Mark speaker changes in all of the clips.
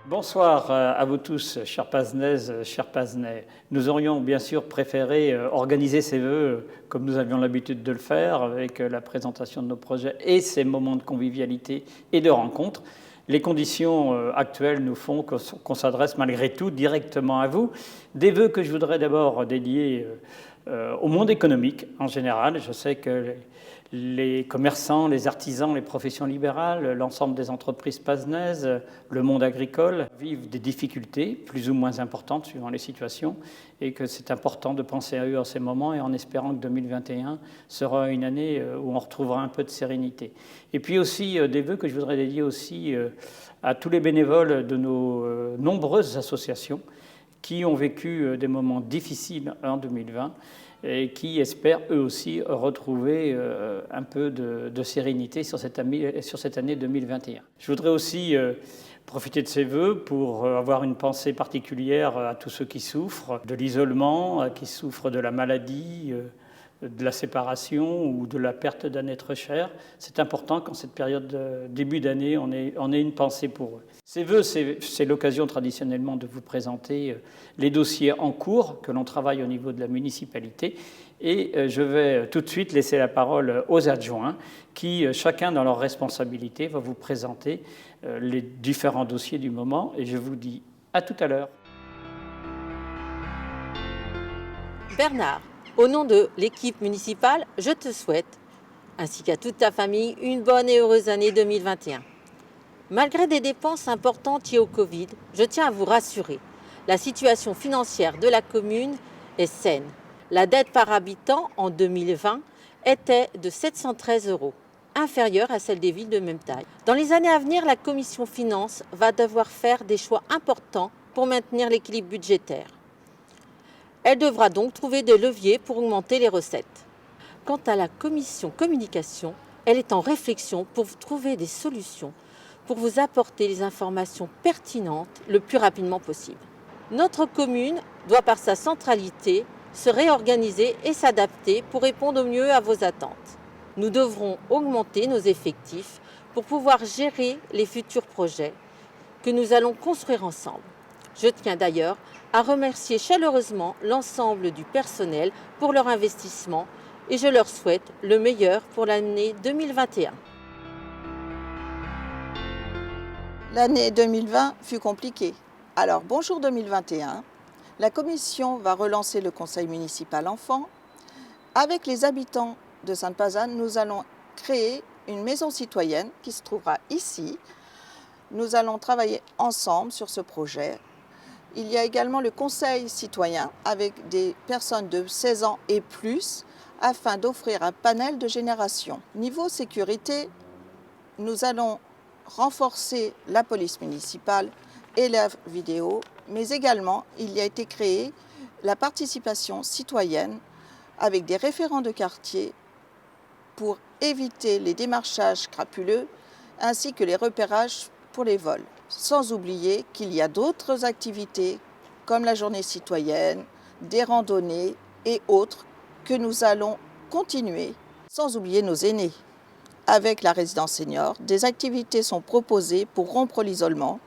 Speaker 1: Bonsoir à vous tous, chers Pazenaises, chers Pazenais. Nous aurions bien sûr préféré organiser ces vœux comme nous avions l'habitude de le faire, avec la présentation de nos projets et ces moments de convivialité et de rencontre. Les conditions actuelles nous font qu'on s'adresse malgré tout directement à vous. Des vœux que je voudrais d'abord dédier au monde économique en général. Je sais que les commerçants, les artisans, les professions libérales, l'ensemble des entreprises pazenaises, le monde agricole vivent des difficultés plus ou moins importantes suivant les situations et que c'est important de penser à eux en ces moments et en espérant que 2021 sera une année où on retrouvera un peu de sérénité. Et puis aussi des vœux que je voudrais dédier aussi à tous les bénévoles de nos nombreuses associations qui ont vécu des moments difficiles en 2020 et qui espèrent eux aussi retrouver un peu de sérénité sur cette année 2021. Je voudrais aussi profiter de ces vœux pour avoir une pensée particulière à tous ceux qui souffrent de l'isolement, qui souffrent de la maladie, de la séparation ou de la perte d'un être cher. C'est important qu'en cette période de début d'année, on ait une pensée pour eux. Ces vœux, c'est l'occasion traditionnellement de vous présenter les dossiers en cours que l'on travaille au niveau de la municipalité. Et je vais tout de suite laisser la parole aux adjoints qui, chacun dans leur responsabilité, va vous présenter les différents dossiers du moment. Et je vous dis à tout à l'heure.
Speaker 2: Bernard, au nom de l'équipe municipale, je te souhaite, ainsi qu'à toute ta famille, une bonne et heureuse année 2021. Malgré des dépenses importantes liées au Covid, je tiens à vous rassurer. La situation financière de la commune est saine. La dette par habitant en 2020 était de 713 €, inférieure à celle des villes de même taille. Dans les années à venir, la commission finances va devoir faire des choix importants pour maintenir l'équilibre budgétaire. Elle devra donc trouver des leviers pour augmenter les recettes. Quant à la commission communication, elle est en réflexion pour trouver des solutions pour vous apporter les informations pertinentes le plus rapidement possible. Notre commune doit, par sa centralité, se réorganiser et s'adapter pour répondre au mieux à vos attentes. Nous devrons augmenter nos effectifs pour pouvoir gérer les futurs projets que nous allons construire ensemble. Je tiens d'ailleurs à remercier chaleureusement l'ensemble du personnel pour leur investissement et je leur souhaite le meilleur pour l'année 2021.
Speaker 3: L'année 2020 fut compliquée. Alors bonjour 2021, la commission va relancer le conseil municipal enfant. Avec les habitants de Sainte-Pazanne, nous allons créer une maison citoyenne qui se trouvera ici. Nous allons travailler ensemble sur ce projet. Il y a également le conseil citoyen avec des personnes de 16 ans et plus afin d'offrir un panel de génération. Niveau sécurité, nous allons renforcer la police municipale et la vidéo, mais également il y a été créé la participation citoyenne avec des référents de quartier pour éviter les démarchages crapuleux ainsi que les repérages pour les vols. Sans oublier qu'il y a d'autres activités comme la journée citoyenne, des randonnées et autres que nous allons continuer, sans oublier nos aînés. Avec la résidence senior, des activités sont proposées pour rompre l'isolement,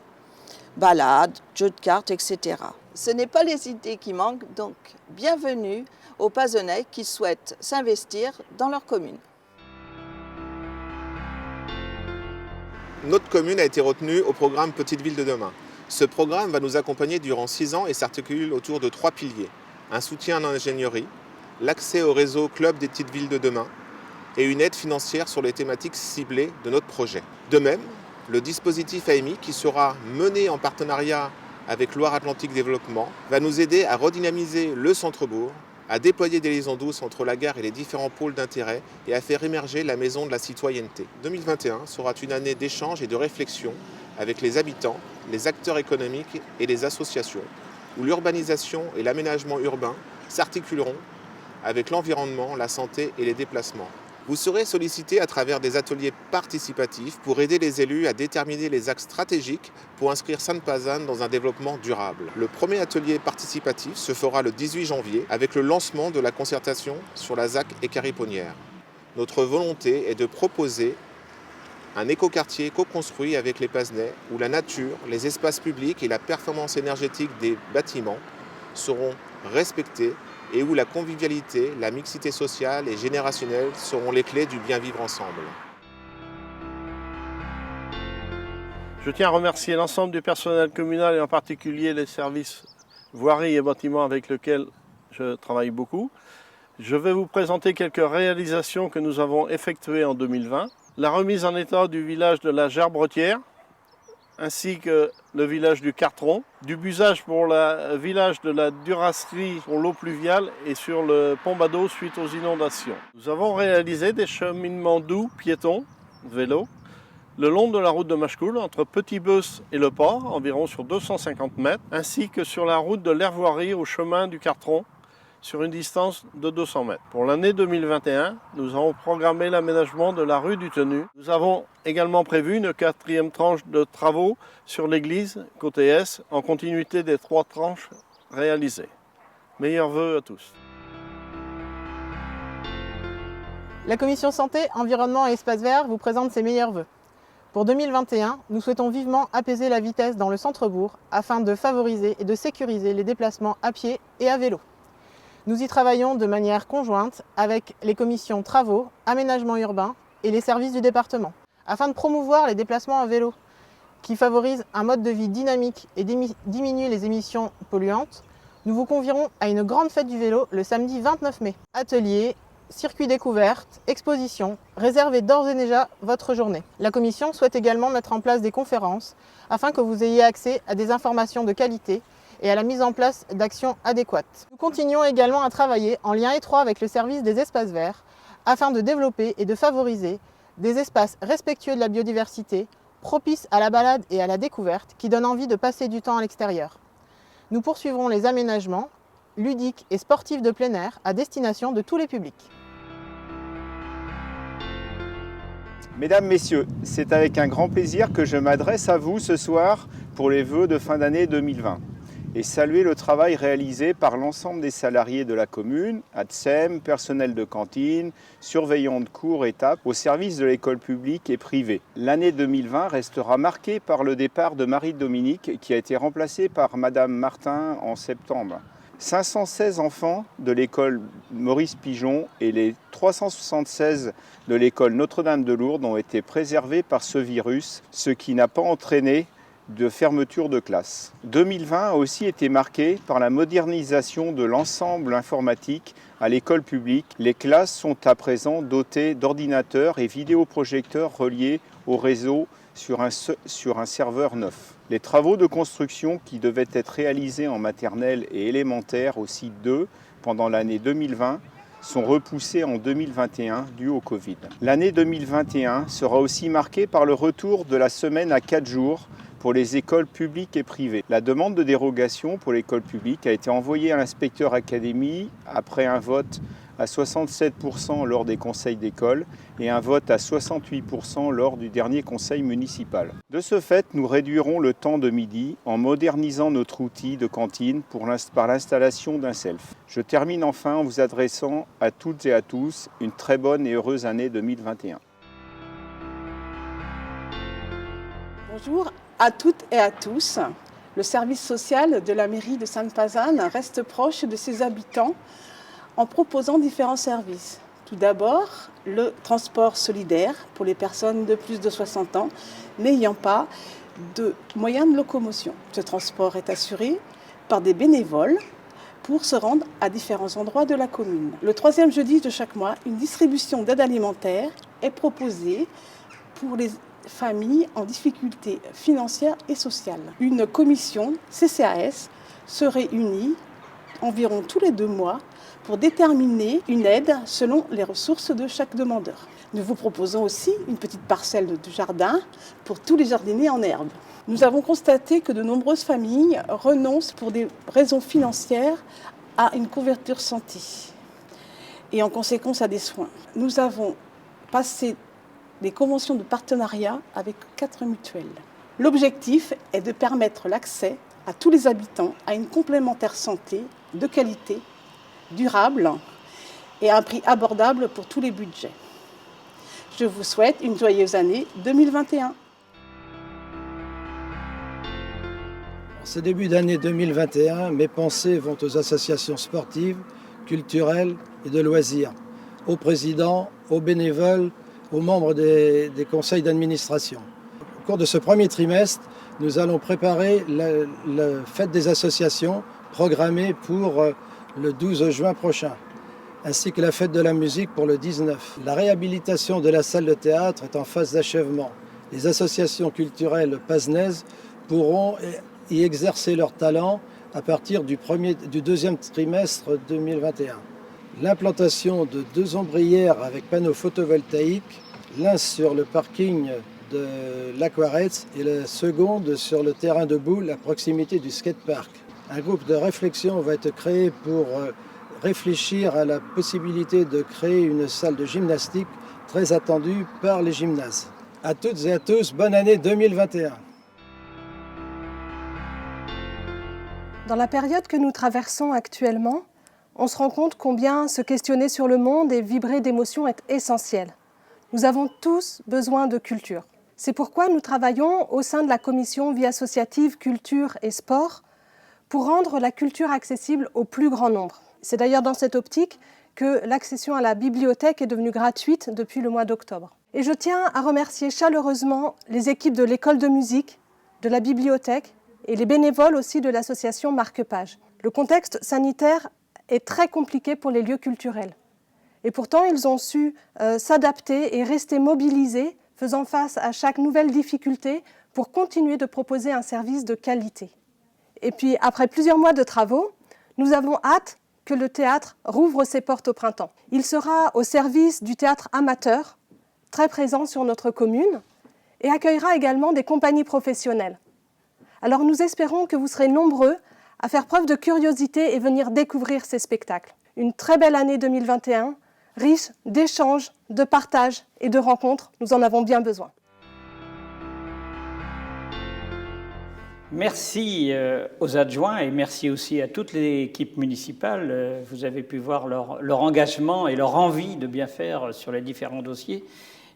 Speaker 3: balades, jeux de cartes, etc. Ce n'est pas les idées qui manquent, donc bienvenue aux Pazennais qui souhaitent s'investir dans leur commune.
Speaker 4: Notre commune a été retenue au programme Petite Ville de demain. Ce programme va nous accompagner durant 6 ans et s'articule autour de 3 piliers. Un soutien en ingénierie, l'accès au réseau Club des Petites Villes de demain et une aide financière sur les thématiques ciblées de notre projet. De même, le dispositif AMI, qui sera mené en partenariat avec Loire-Atlantique Développement, va nous aider à redynamiser le centre-bourg, à déployer des liaisons douces entre la gare et les différents pôles d'intérêt et à faire émerger la maison de la citoyenneté. 2021 sera une année d'échange et de réflexion avec les habitants, les acteurs économiques et les associations, où l'urbanisation et l'aménagement urbain s'articuleront avec l'environnement, la santé et les déplacements. Vous serez sollicité à travers des ateliers participatifs pour aider les élus à déterminer les axes stratégiques pour inscrire Sainte-Pazanne dans un développement durable. Le premier atelier participatif se fera le 18 janvier avec le lancement de la concertation sur la ZAC et Cariponnière. Notre volonté est de proposer Un écoquartier co-construit avec les Pazenais où la nature, les espaces publics et la performance énergétique des bâtiments seront respectés et où la convivialité, la mixité sociale et générationnelle seront les clés du bien vivre ensemble.
Speaker 5: Je tiens à remercier l'ensemble du personnel communal et en particulier les services voirie et bâtiments avec lesquels je travaille beaucoup. Je vais vous présenter quelques réalisations que nous avons effectuées en 2020. La remise en état du village de la Gerbretière, ainsi que le village du Cartron, du busage pour le village de la Durasserie pour l'eau pluviale et sur le pont Badeau suite aux inondations. Nous avons réalisé des cheminements doux piétons, vélos, le long de la route de Machecoul, entre Petit-Beus et le port, environ sur 250 mètres, ainsi que sur la route de l'Hervoirie au chemin du Cartron, sur une distance de 200 mètres. Pour l'année 2021, nous avons programmé l'aménagement de la rue du Tenu. Nous avons également prévu une 4e tranche de travaux sur l'église, côté Est, en continuité des 3 tranches réalisées. Meilleurs vœux à tous.
Speaker 6: La commission santé, environnement et espace vert vous présente ses meilleurs vœux. Pour 2021, nous souhaitons vivement apaiser la vitesse dans le centre-bourg afin de favoriser et de sécuriser les déplacements à pied et à vélo. Nous y travaillons de manière conjointe avec les commissions travaux, aménagement urbain et les services du département. Afin de promouvoir les déplacements à vélo qui favorisent un mode de vie dynamique et diminuent les émissions polluantes, nous vous convierons à une grande fête du vélo le samedi 29 mai. Ateliers, circuits découvertes, expositions, réservez d'ores et déjà votre journée. La commission souhaite également mettre en place des conférences afin que vous ayez accès à des informations de qualité et à la mise en place d'actions adéquates. Nous continuons également à travailler en lien étroit avec le service des espaces verts afin de développer et de favoriser des espaces respectueux de la biodiversité, propices à la balade et à la découverte, qui donnent envie de passer du temps à l'extérieur. Nous poursuivrons les aménagements ludiques et sportifs de plein air à destination de tous les publics.
Speaker 7: Mesdames, Messieurs, c'est avec un grand plaisir que je m'adresse à vous ce soir pour les vœux de fin d'année 2020. Et saluer le travail réalisé par l'ensemble des salariés de la commune, ATSEM, personnel de cantine, surveillants de cours et TAP, au service de l'école publique et privée. L'année 2020 restera marquée par le départ de Marie-Dominique qui a été remplacée par Madame Martin en septembre. 516 enfants de l'école Maurice Pigeon et les 376 de l'école Notre-Dame de Lourdes ont été préservés par ce virus, ce qui n'a pas entraîné de fermeture de classe. 2020 a aussi été marqué par la modernisation de l'ensemble informatique à l'école publique. Les classes sont à présent dotées d'ordinateurs et vidéoprojecteurs reliés au réseau sur un serveur neuf. Les travaux de construction qui devaient être réalisés en maternelle et élémentaire au site 2 pendant l'année 2020 sont repoussés en 2021 dû au Covid. L'année 2021 sera aussi marquée par le retour de la semaine à 4 jours pour les écoles publiques et privées. La demande de dérogation pour l'école publique a été envoyée à l'inspecteur académie après un vote à 67% lors des conseils d'école et un vote à 68% lors du dernier conseil municipal. De ce fait, nous réduirons le temps de midi en modernisant notre outil de cantine par l'installation d'un self. Je termine enfin en vous adressant à toutes et à tous une très bonne et heureuse année 2021.
Speaker 8: Bonjour à toutes et à tous. Le service social de la mairie de Sainte-Pazanne reste proche de ses habitants en proposant différents services. Tout d'abord, le transport solidaire pour les personnes de plus de 60 ans n'ayant pas de moyens de locomotion. Ce transport est assuré par des bénévoles pour se rendre à différents endroits de la commune. Le 3e jeudi de chaque mois, une distribution d'aide alimentaire est proposée pour les familles en difficulté financière et sociale. Une commission CCAS se réunit environ tous les 2 mois pour déterminer une aide selon les ressources de chaque demandeur. Nous vous proposons aussi une petite parcelle de jardin pour tous les jardiniers en herbe. Nous avons constaté que de nombreuses familles renoncent pour des raisons financières à une couverture santé et en conséquence à des soins. Nous avons passé des conventions de partenariat avec 4 mutuelles. L'objectif est de permettre l'accès à tous les habitants à une complémentaire santé de qualité, durable et à un prix abordable pour tous les budgets. Je vous souhaite une joyeuse année 2021.
Speaker 9: En ce début d'année 2021, mes pensées vont aux associations sportives, culturelles et de loisirs, aux présidents, aux bénévoles, aux membres des conseils d'administration. Au cours de ce premier trimestre, nous allons préparer la fête des associations programmée pour le 12 juin prochain, ainsi que la fête de la musique pour le 19. La réhabilitation de la salle de théâtre est en phase d'achèvement. Les associations culturelles pazenaises pourront y exercer leur talent à partir du deuxième trimestre 2021. L'implantation de 2 ombrières avec panneaux photovoltaïques, l'un sur le parking de l'Aquarets et la seconde sur le terrain de boule à proximité du skatepark. Un groupe de réflexion va être créé pour réfléchir à la possibilité de créer une salle de gymnastique très attendue par les gymnases. À toutes et à tous, bonne année 2021.
Speaker 10: Dans la période que nous traversons actuellement, on se rend compte combien se questionner sur le monde et vibrer d'émotions est essentiel. Nous avons tous besoin de culture. C'est pourquoi nous travaillons au sein de la commission vie associative, culture et sport pour rendre la culture accessible au plus grand nombre. C'est d'ailleurs dans cette optique que l'accession à la bibliothèque est devenue gratuite depuis le mois d'octobre. Et je tiens à remercier chaleureusement les équipes de l'école de musique, de la bibliothèque et les bénévoles aussi de l'association Marque-Page. Le contexte sanitaire est très compliqué pour les lieux culturels. Et pourtant, ils ont su s'adapter et rester mobilisés, faisant face à chaque nouvelle difficulté pour continuer de proposer un service de qualité. Et puis, après plusieurs mois de travaux, nous avons hâte que le théâtre rouvre ses portes au printemps. Il sera au service du théâtre amateur, très présent sur notre commune, et accueillera également des compagnies professionnelles. Alors nous espérons que vous serez nombreux à faire preuve de curiosité et venir découvrir ces spectacles. Une très belle année 2021, riche d'échanges, de partages et de rencontres. Nous en avons bien besoin.
Speaker 1: Merci aux adjoints et merci aussi à toute l'équipe municipale. Vous avez pu voir leur engagement et leur envie de bien faire sur les différents dossiers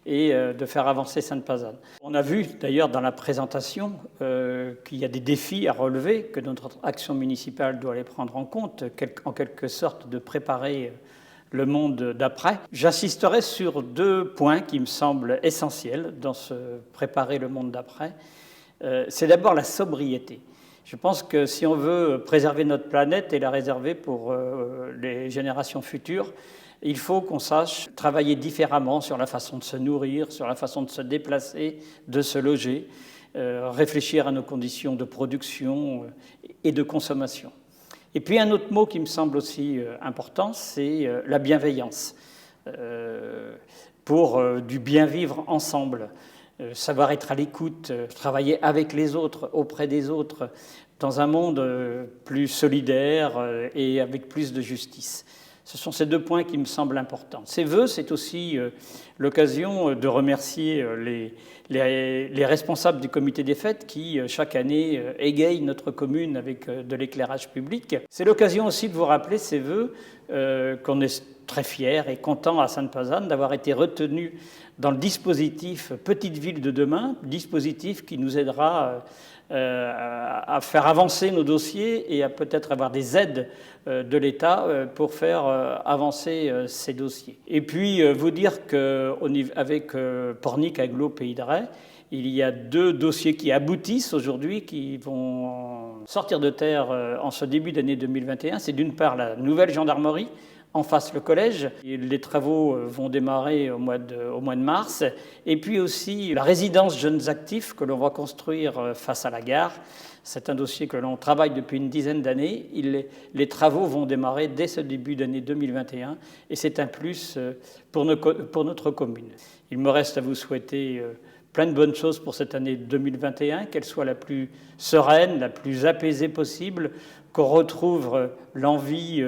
Speaker 1: et de faire avancer Sainte-Pazanne. On a vu d'ailleurs dans la présentation qu'il y a des défis à relever, que notre action municipale doit les prendre en compte, en quelque sorte de préparer le monde d'après. J'insisterai sur 2 points qui me semblent essentiels dans ce préparer le monde d'après. C'est d'abord la sobriété. Je pense que si on veut préserver notre planète et la réserver pour les générations futures, il faut qu'on sache travailler différemment sur la façon de se nourrir, sur la façon de se déplacer, de se loger, réfléchir à nos conditions de production et de consommation. Et puis un autre mot qui me semble aussi important, c'est la bienveillance, pour du bien vivre ensemble. Savoir être à l'écoute, travailler avec les autres, auprès des autres, dans un monde plus solidaire et avec plus de justice. Ce sont ces 2 points qui me semblent importants. Ces vœux, c'est aussi l'occasion de remercier les responsables du comité des fêtes qui, chaque année, égayent notre commune avec de l'éclairage public. C'est l'occasion aussi de vous rappeler ces vœux qu'on est très fiers et contents à Sainte-Pazanne d'avoir été retenus dans le dispositif Petite Ville de demain, dispositif qui nous aidera à faire avancer nos dossiers et à peut-être avoir des aides de l'État pour faire avancer ces dossiers. Et puis vous dire qu'avec Pornic Agglo Pays de Retz, il y a 2 dossiers qui aboutissent aujourd'hui, qui vont sortir de terre en ce début d'année 2021. C'est d'une part la nouvelle gendarmerie, en face le collège. Les travaux vont démarrer au mois de mars. Et puis aussi la résidence jeunes actifs que l'on va construire face à la gare. C'est un dossier que l'on travaille depuis une dizaine d'années. Les travaux vont démarrer dès ce début d'année 2021 et c'est un plus pour notre commune. Il me reste à vous souhaiter plein de bonnes choses pour cette année 2021, qu'elle soit la plus sereine, la plus apaisée possible, qu'on retrouve l'envie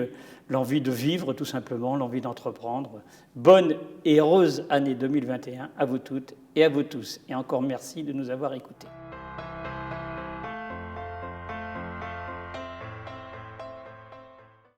Speaker 1: de vivre tout simplement, l'envie d'entreprendre. Bonne et heureuse année 2021 à vous toutes et à vous tous. Et encore merci de nous avoir écoutés.